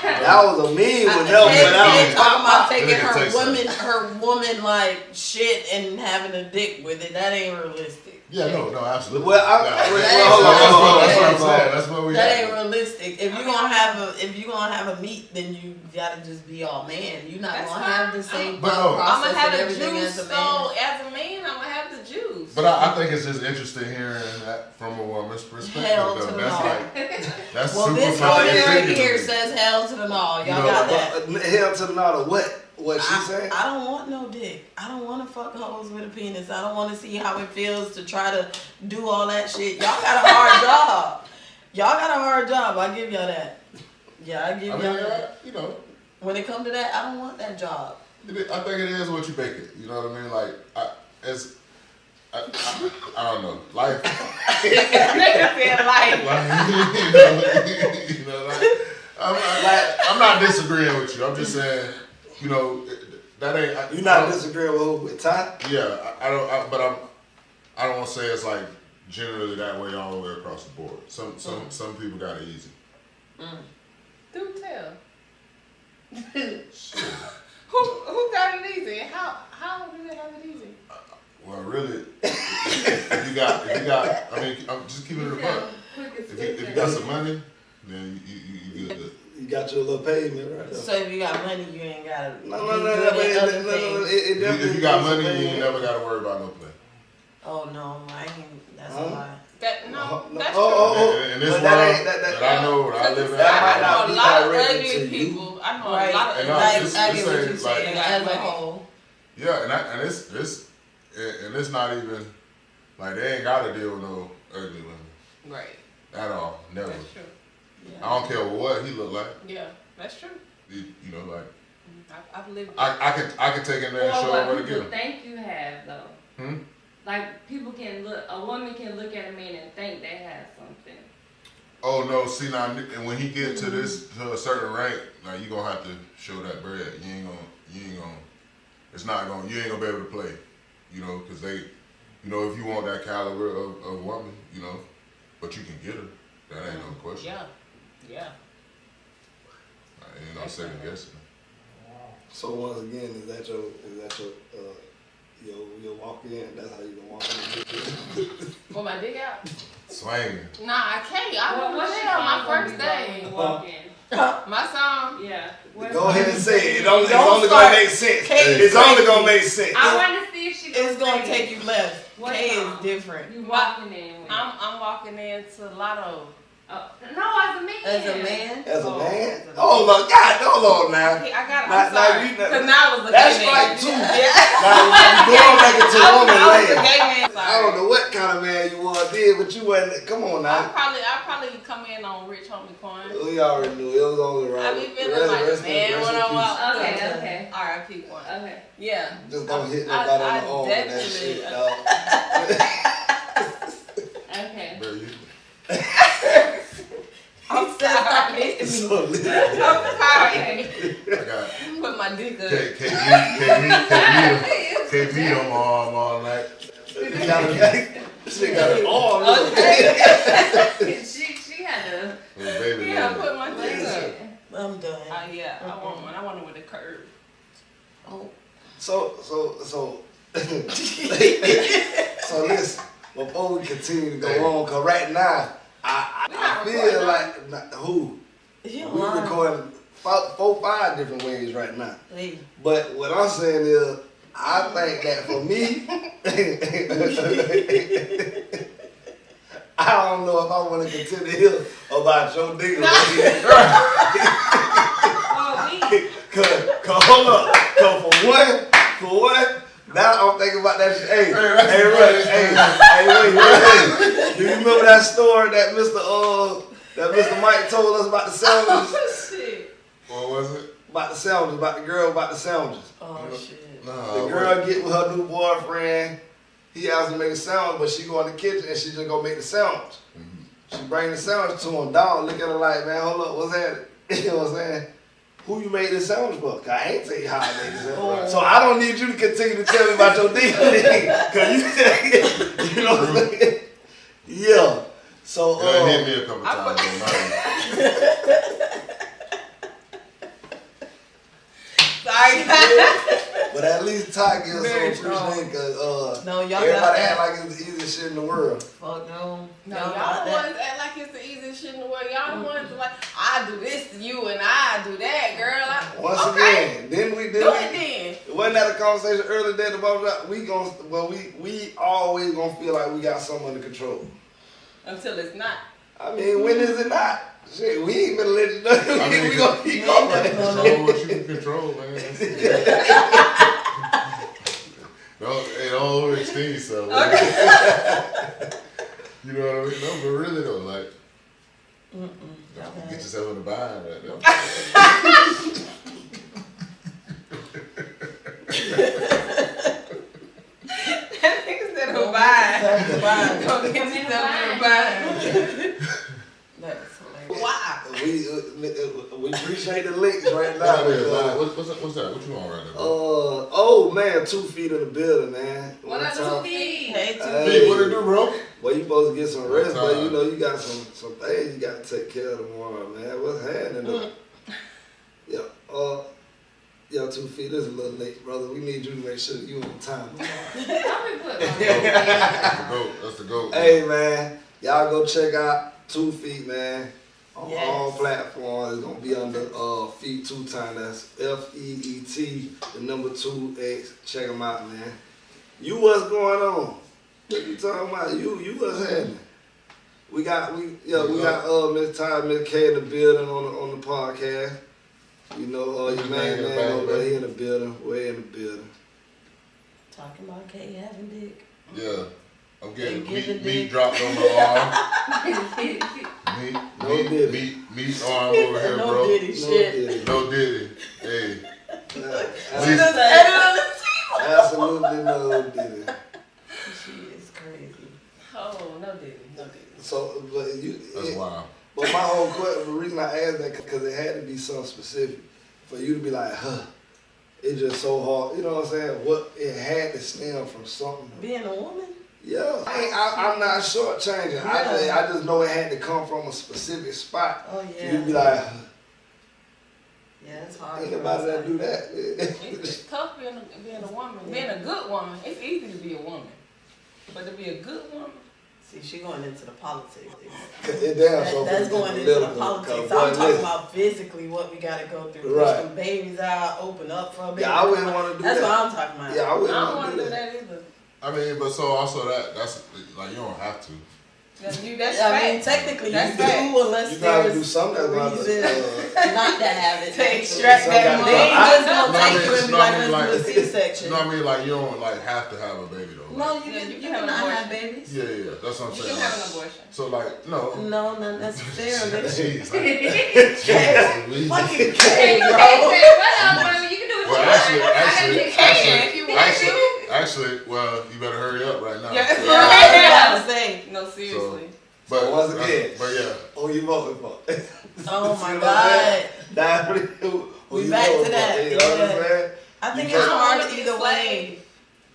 That was a mean one. That talking about taking her woman like shit and having a dick with it. That ain't realistic. Yeah, no, absolutely. Well, that's what I'm saying. That's what we. That ain't realistic. If you gonna have a meet, then you gotta just be all man. You're not gonna have the same process I'm gonna have and the everything juice. as a man. So as a man, I'm gonna have the juice. But I think it's just interesting hearing that from a woman's perspective. Hell to the that's no. That's well, super this funny. woman right here says hell to the no. Y'all got that. Hell to the no. What? What she said? I don't want no dick. I don't want to fuck hoes with a penis. I don't want to see how it feels to try to do all that shit. Y'all got a hard job. Y'all got a hard job. I give y'all that. Yeah, I give y'all that. You know. When it comes to that, I don't want that job. I think it is what you make it. You know what I mean? Like, I don't know. Life. I'm not disagreeing with you. I'm just saying, you know, that ain't. You not disagreeing with Ty? Yeah, I don't want to say it's like generally that way all the way across the board. Some people got it easy. Do tell. Who got it easy? How do they have it easy? Well, really, if you got, I mean, I'm just keeping it a buck. If you got some money, then you good. You got your little payment right there. So if you got money, you ain't gotta. No. If you got money, you ain't never got to worry about no play. Oh no, I ain't. That's a lie. That's true. And this world that I know, I live in, I know a lot of ugly people. I know a lot of ugly this I get what you're saying as a whole. Yeah, and it's not even like they ain't got to deal with no ugly women. Right. At all, never. That's true. I don't care what he look like. Yeah, that's true. You know, like I've lived. I can take him there and show him what to give him. Think you have though. Like people can look, a woman can look at a man and think they have something. Oh no, see now, and when he get to this to a certain rank, like you gonna have to show that bread. You ain't gonna. It's not gonna. You ain't gonna be able to play. You know, because they, you know, if you want that caliber of woman, you know, but you can get her. That ain't no question. Yeah. Ain't no second guessing. So once again, is that your walk in? That's how you gonna walk in? Pull my dick out. Swinging. Nah, I can't. I won't tell my first day. My song. Yeah. Go ahead and say it. It's only gonna make sense. It's only gonna make sense. I want to see if she. It's gonna take you left. What K is different. You walking in. I'm walking into Lotto. No, as a man. As a man. As a man? Oh look, God, hold on now. I'm sorry. Because now I was a that's gay like man. two. Now you going back into woman I was a land. gay man. I don't know what kind of man you was then, but you wasn't. Come on now. I probably come in on Rich Homie Coin. We already knew it was only right. I be feeling like a man when I walk. Okay. R.I.P. Coin. Okay. Yeah. Just don't hit nobody on the arm with that shit, dog. Okay. Bro, you. I'm sorry. So listen. I'm sorry. I got Put my dick up. KP on my arm all night. She got an arm. Okay. She had to. Little baby. Yeah, put my dick up. I'm done. Yeah, I want one. I want it with a curve. Oh. So listen, before we continue to go on, cause right now I feel like we recording 4-5 different ways right now. Hey. But what I'm saying is, I think that for me, I don't know if I want to continue to hear about your nigga. Cause hold up. Cause for one, now I'm thinking about that shit. Hey, wait. Do you remember that story that Mr. Mike told us about the sandwiches? Oh shit. What was it? About the sandwiches, about the girl about the sandwiches. Oh shit. No, The girl get with her new boyfriend. He has to make a sandwich, but she go in the kitchen and she just go make the sandwich. She bring the sandwich to him. Dog look at her like, man, hold up, what's that? You know what I'm saying? Who you made this sandwich for? Cause I ain't tell you how I made this sandwich. So I don't need you to continue to tell me about your DNA. Cause you know what I'm saying? Yeah. So that hit me a couple times on mine. Sorry. But at least Ty gives us some appreciation cause No, y'all everybody got act that. like it's the easiest shit in the world. Fuck no. No, Y'all y'all got the that. ones act like it's the easiest shit in the world. Y'all the ones like, I do this to you and I do that, girl. Once okay. again, then we Do it then. Wasn't that a conversation earlier today about we always gonna feel like we got something under control. Until it's not. I mean, when is it not? Shit, we ain't gonna let you know. I mean, we gonna keep going. Control what you can control, man. It don't extend yourself. Okay. You know what I mean? No, but really though, like, don't get yourself in the bind right now. That nigga said a bind. Don't get me yourself in a bind. That's hilarious. Why? We appreciate appreciate the links right now. What's that? What you on right now? Oh man, 2 feet in the building, man. What up, 2 feet? Hey, 2 Hey. feet. What it do, bro? Well, you supposed to get some rest, but time. you know you got some things you got to take care of tomorrow, man. What's happening though? Yeah, 2 feet. This is a little late, brother. We need you to make sure that you on time. That's the GOAT. Hey man, y'all go check out 2 feet, man. On Yes. all platforms, it's gonna be under Feet 2 Time. That's FEET, the number 2X. Check them out, man. You what's going on? What you talking about? You what's happening? We got Miss Ty, Miss K in the building on the podcast. You know, your main man over here in the building, way in the building. Talking about K having dick. Yeah. I'm getting giving meat dick. dropped on my arm. Meat arm over here, No bro. Diddy shit. No Diddy. Hey. She just said it on the table. Absolutely no Diddy. She is crazy. Oh, no Diddy. So, but That's wild. But my whole question, the reason I asked that, because it had to be something specific for you to be like, it's just so hard. You know what I'm saying? What it had to stem from something. Being a woman? Yeah, I'm not shortchanging. Yeah. I just know it had to come from a specific spot. Oh, For yeah. you to be like, Yeah, it's hard. ain't nobody that do that. It's tough being a woman. Being a good woman, it's easy to be a woman. But to be a good woman, See, she going into the politics. That's going into the politics. I'm talking about physically what we got to go through. Right. Push some babies out, open up for a baby. Yeah, I wouldn't want to do That's that. what I'm talking about. Yeah, I I wouldn't don't want to do that. that either. I mean, but so also that's like you don't have to. That's I mean, fact. technically That's you fact. do unless You gotta do there's something a about reason it. not to have it. To extract Some that gotta money. They ain't just gonna No, I take mean, you and be no, like, I mean, let's do a C-section. You know what I mean? Like you don't like have to have a baby though. No, Like, you Yeah, can you you can have cannot an have abortion. babies. yeah, that's what I'm You saying. can have an abortion. So like, no. No, not necessarily. Jeez. Fucking Hey, K, bro. what else, baby? You can do what Well, you want. I got you can if you want to. actually, well, you better hurry up right now. Yeah. Yeah, I was saying. No, seriously. But once again, but yeah. who you voting for? Oh my See what God. I'm saying? Who We you back voting to that, for? You know what I'm yeah. saying? I think You it's can't- hard either way.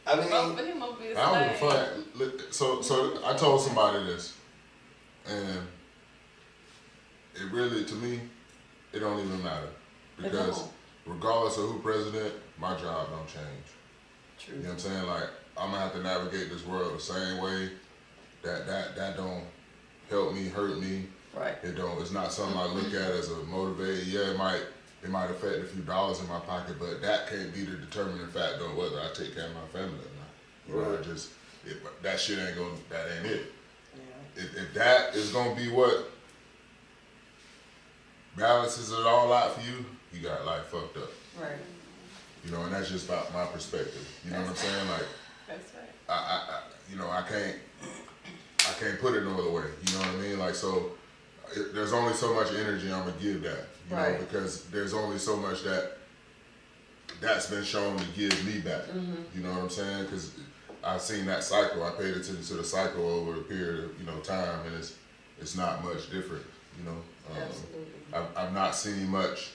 I Vote mean, for him over his I don't give a slave. fuck. So I told somebody this, and it really, to me, it don't even matter because regardless of who president, my job don't change. True. You know what I'm saying? Like I'm gonna have to navigate this world the same way. That don't help me, hurt me. Right. It don't. It's not something I look at as a motivator. Yeah, it might affect a few dollars in my pocket, but that can't be the determining factor on whether I take care of my family or not. You know, that shit ain't gonna. That ain't it. Yeah. If that is gonna be what balances it all out for you, you got life fucked up. Right. You know, and that's just about my perspective. You know what I'm saying? Like, That's right. I can't put it no other way. You know what I mean? Like, so there's only so much energy I'm gonna give that. You know, because there's only so much that's been shown to give me back. You know what I'm saying? Because I've seen that cycle. I paid attention to the cycle over a period of time, and it's not much different. You know, Absolutely. I've not seen much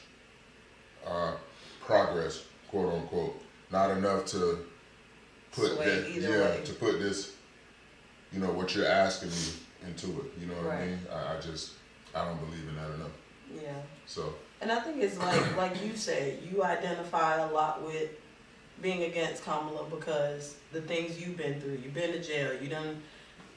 progress, quote unquote. Not enough to put way. to put this, you know, what you're asking me into it. You know what I mean? I don't believe in that enough. Yeah. So. And I think it's like you said, you identify a lot with being against Kamala because the things you've been through. You've been to jail. You done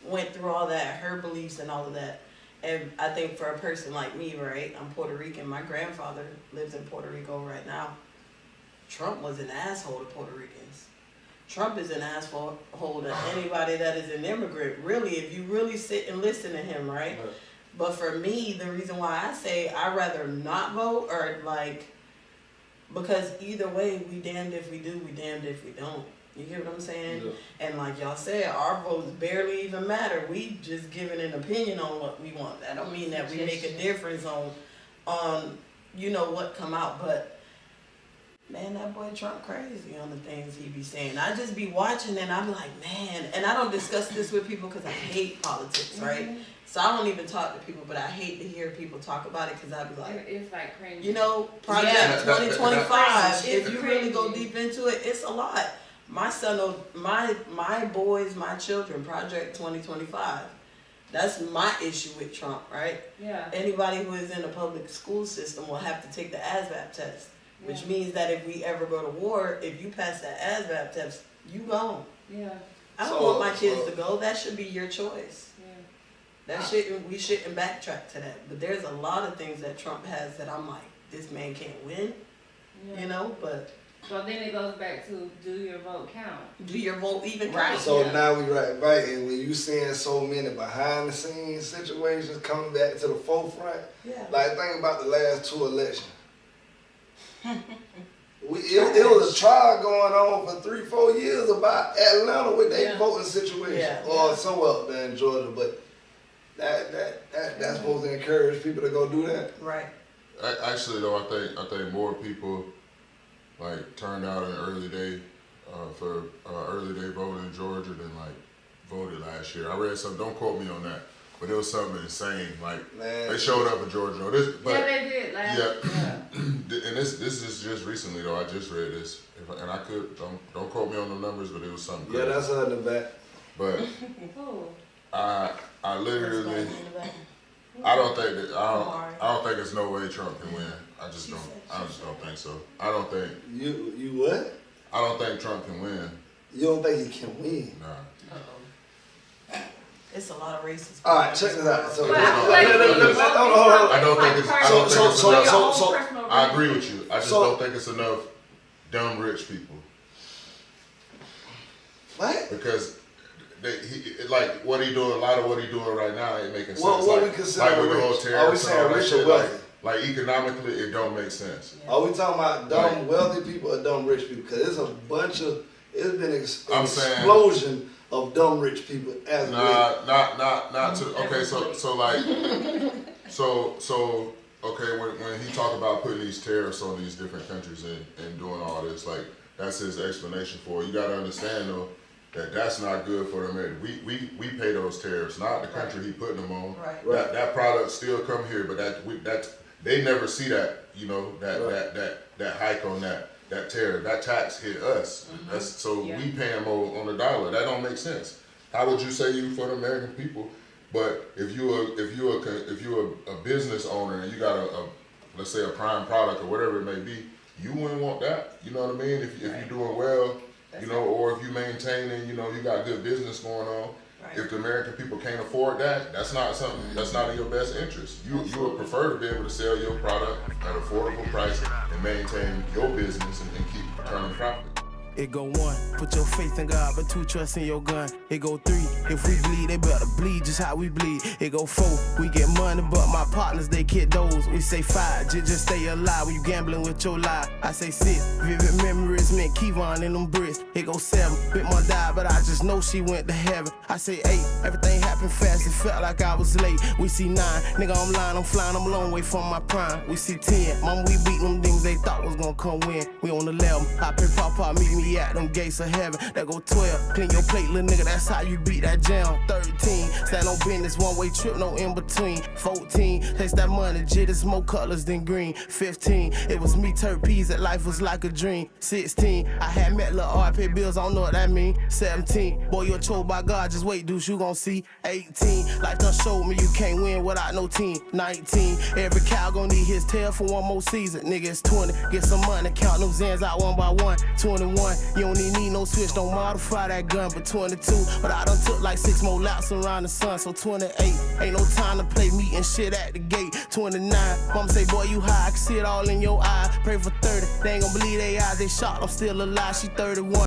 went through all that, her beliefs and all of that. And I think for a person like me, right, I'm Puerto Rican. My grandfather lives in Puerto Rico right now. Trump was an asshole to Puerto Ricans. Trump is an asshole to anybody that is an immigrant. Really, if you really sit and listen to him, right? But for me, the reason why I say I'd rather not vote or because either way, we damned if we do, we damned if we don't. You get what I'm saying? Yeah. And like y'all said, our votes barely even matter. We just giving an opinion on what we want. That don't mean that we make a difference on you know what come out. But Man, that boy Trump crazy on the things he be saying. I just be watching and I'm like, man, and I don't discuss this with people because I hate politics, right? So I don't even talk to people, but I hate to hear people talk about it because I be like, It's like crazy. you know, Project 2025, if you really go crazy. deep into it, it's a lot. My son, my boys, my children, Project 2025. That's my issue with Trump, right? Yeah. Anybody who is in the public school system will have to take the ASVAB test, which means that if we ever go to war, if you pass that ASVAB test, you gone. Yeah. I don't want my kids to go. That should be your choice. Yeah. We shouldn't backtrack to that. But there's a lot of things that Trump has that I'm like, this man can't win, you know, but. So then it goes back to, do your vote count? Do your vote even count? So now we right, and when you seeing so many behind the scenes situations coming back to the forefront, like think about the last 2 elections. It was a trial going on for 3-4 years about Atlanta with their voting situation, or somewhere up there in Georgia, but that's supposed to encourage people to go do that. Right. Actually, though, I think more people like turned out in early day for early day voting in Georgia than like voted last year. I read something. Don't quote me on that, but it was something insane. Like they showed up in Georgia. Yeah, they did last year. And this is just recently though. I just read this, and I could don't quote me on the numbers, but it was something. Yeah, that's her in the back. But I literally. I don't think it's no way Trump can win. I just don't think so. I don't think you what? I don't think Trump can win. You don't think he can win? Nah. It's a lot of racists. All right, check this out. So I don't think it's enough. I agree with you. I just don't think it's enough dumb rich people. What? Because like what he doing, a lot of what he doing right now ain't making sense. What we consider with the whole rich? tariffs Are we saying rich or wealthy? Like economically, it don't make sense. Are we talking about dumb wealthy people or dumb rich people? Because it's a bunch of, it's been an explosion of dumb rich people as well. Not to, okay, so like, so okay, when he talked about putting these tariffs on these different countries and doing all this, like, that's his explanation for it. You gotta understand though, that's not good for America. We pay those tariffs, not the country he putting them on. Right. That product still come here, but that they never see that, you know, that hike on that tariff, that tax hit us. That's so we paying more on the dollar. That don't make sense. How would you say you for the American people? But if you're a business owner and you got a let's say a prime product or whatever it may be, you wouldn't want that. You know what I mean? If you're doing well, you know, or if you maintaining, you know, you got good business going on. If the American people can't afford that, that's not something that's not in your best interest. You would prefer to be able to sell your product at an affordable price and maintain your business and keep turning profit. It go 1, put your faith in God, but 2, trust in your gun. It go 3, if we bleed, they better bleed just how we bleed. It go 4, we get money, but my partners, they get those. We say 5, just stay alive when you gambling with your life. I say 6, vivid memories meant Kevon in them bricks. It go 7, bit mom died, but I just know she went to heaven. I say 8, everything happened fast, it felt like I was late. We see 9, nigga, I'm lying, I'm flying, I'm a long way from my prime. We see 10, mama, we beat them things they thought was gonna come win. We on 11, I pay Papa, meet me at them gates of heaven. That go 12, clean your plate, little nigga, that's how you beat that jam. 13, stand on business, one-way trip, no in between. 14, taste that money, jitters, more colors than green. 15, it was me, Turpees, that life was like a dream. 16, I had met lil' R, pay bills, I don't know what that mean. 17, boy, you're told by God, just wait, dude, you gon' see. 18, life done showed me you can't win without no team. 19, every cow gon' need his tail for one more season. Nigga, it's 20, get some money, count them Zans out one by one. 21, you don't even need no switch, don't modify that gun. But 22, but I done took like 6 more laps around the sun. So 28, ain't no time to play meat and shit at the gate. 29, mama say, boy, you high, I can see it all in your eye. Pray for 30, they ain't gon' believe they eyes, they shocked, I'm still alive. She 31.